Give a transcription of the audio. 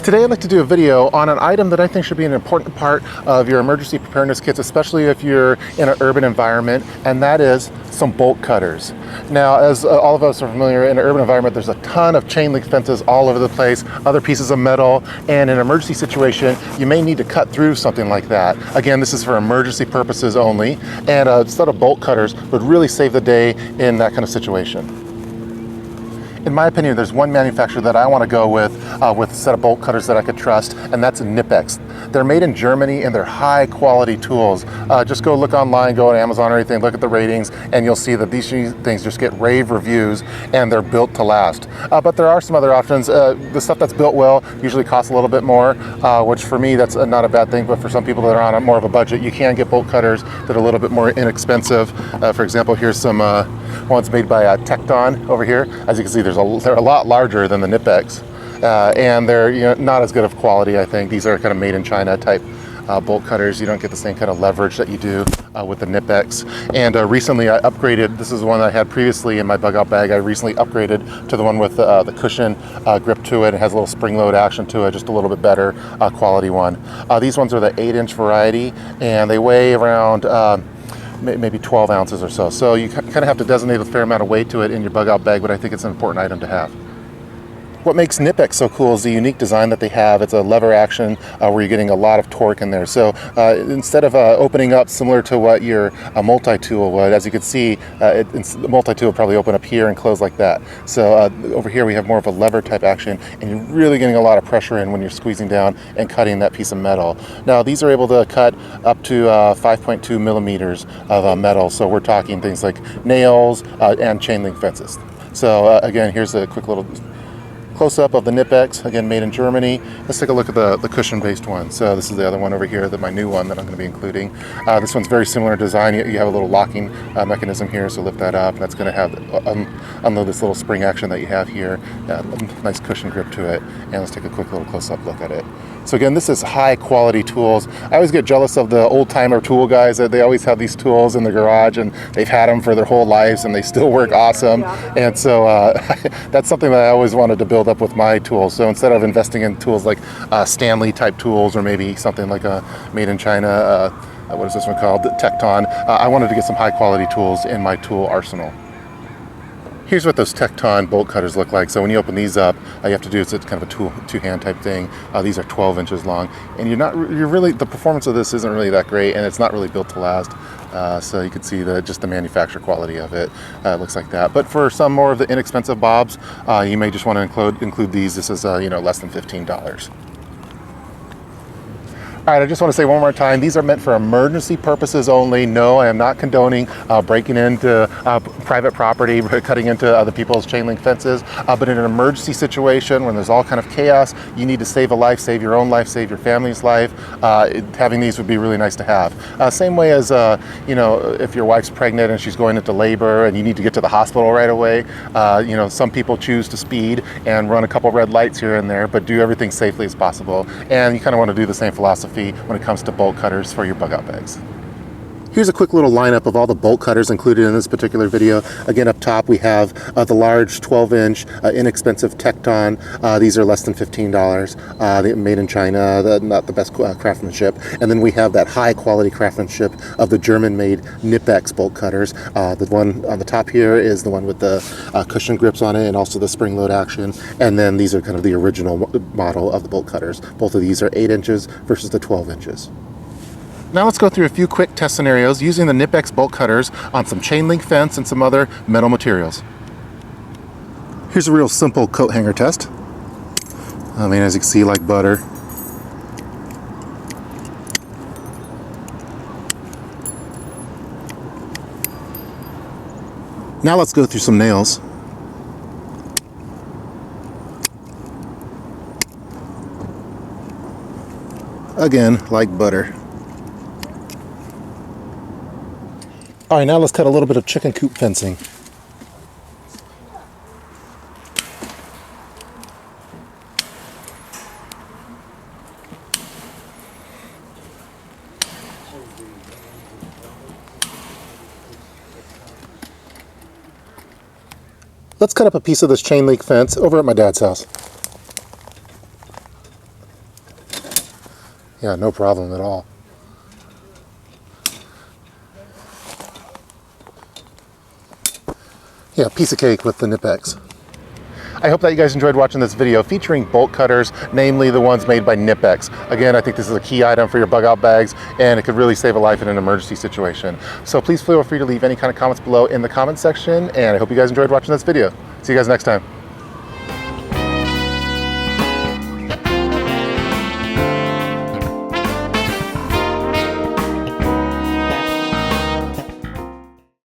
Today I'd like to do a video on an item that I think should be an important part of your emergency preparedness kits, especially if you're in an urban environment, and that is some bolt cutters. Now, as all of us are familiar, in an urban environment there's a ton of chain link fences all over the place, other pieces of metal, and in an emergency situation you may need to cut through something like that. Again, this is for emergency purposes only, and a set of bolt cutters would really save the day in that kind of situation. In my opinion, there's one manufacturer that I want to go with a set of bolt cutters that I could trust, and that's Knipex. They're made in Germany and they're high quality tools. Just go look online, go on Amazon or anything, look at the ratings, and you'll see that these things just get rave reviews and they're built to last. But there are some other options. The stuff that's built well usually costs a little bit more, which for me that's not a bad thing, but for some people that are on more of a budget, you can get bolt cutters that are a little bit more inexpensive. For example, here's some ones made by Tecton over here. As you can see, they're a lot larger than the Knipex, and they're not as good of quality. I think these are kind of made in China type bolt cutters. You don't get the same kind of leverage that you do with the Knipex. And recently I upgraded. This is the one I had previously in my bug out bag. I recently upgraded to the one with the cushion grip to it. It has a little spring load action to it, just a little bit better quality one. These ones are the 8-inch variety, and they weigh around maybe 12 ounces or so. So you kind of have to designate a fair amount of weight to it in your bug out bag, but I think it's an important item to have. What makes Knipex so cool is the unique design that they have. It's a lever action where you're getting a lot of torque in there. So instead of opening up similar to what your multi-tool would, as you can see, the multi-tool will probably open up here and close like that. So over here we have more of a lever type action, and you're really getting a lot of pressure in when you're squeezing down and cutting that piece of metal. Now these are able to cut up to 5.2 millimeters of metal. So we're talking things like nails and chain link fences. So again, here's a quick little close-up of the Knipex, again made in Germany. Let's take a look at the cushion-based one. So this is the other one over here, my new one that I'm going to be including. This one's very similar in design. You have a little locking mechanism here, so lift that up. That's going to have unload this little spring action that you have here. Nice cushion grip to it. And let's take a quick little close-up look at it. So again, this is high-quality tools. I always get jealous of the old-timer tool guys. They always have these tools in the garage, and they've had them for their whole lives, and they still work awesome. And so that's something that I always wanted to build up with my tools. So instead of investing in tools like Stanley type tools, or maybe something like a made in China, what is this one called, Tecton, I wanted to get some high-quality tools in my tool arsenal. Here's what those Tecton bolt cutters look like. So when you open these up, all you have to do is it's kind of a two-hand type thing. These are 12 inches long, and the performance of this isn't really that great, and it's not really built to last. So you can see just the manufacturer quality of it. Looks like that. But for some more of the inexpensive bobs, you may just want to include these. This is less than $15. All right, I just want to say one more time, these are meant for emergency purposes only. No, I am not condoning breaking into private property, cutting into other people's chain link fences. But in an emergency situation, when there's all kind of chaos, you need to save a life, save your own life, save your family's life. Having these would be really nice to have. Same way as, if your wife's pregnant and she's going into labor and you need to get to the hospital right away. Some people choose to speed and run a couple red lights here and there, but do everything safely as possible. And you kind of want to do the same philosophy when it comes to bolt cutters for your bug out bags. Here's a quick little lineup of all the bolt cutters included in this particular video. Again, up top we have the large 12-inch inexpensive Tecton. These are less than $15. Made in China, not the best craftsmanship. And then we have that high quality craftsmanship of the German-made Knipex bolt cutters. The one on the top here is the one with the cushion grips on it, and also the spring load action. And then these are kind of the original model of the bolt cutters. Both of these are 8 inches versus the 12 inches. Now let's go through a few quick test scenarios using the Knipex bolt cutters on some chain link fence and some other metal materials. Here's a real simple coat hanger test. As you can see, like butter. Now let's go through some nails. Again, like butter. All right, now let's cut a little bit of chicken coop fencing. Let's cut up a piece of this chain link fence over at my dad's house. Yeah, no problem at all. Yeah, piece of cake with the Knipex. I hope that you guys enjoyed watching this video featuring bolt cutters, namely the ones made by Knipex. Again, I think this is a key item for your bug out bags, and it could really save a life in an emergency situation. So please feel free to leave any kind of comments below in the comment section, and I hope you guys enjoyed watching this video. See you guys next time.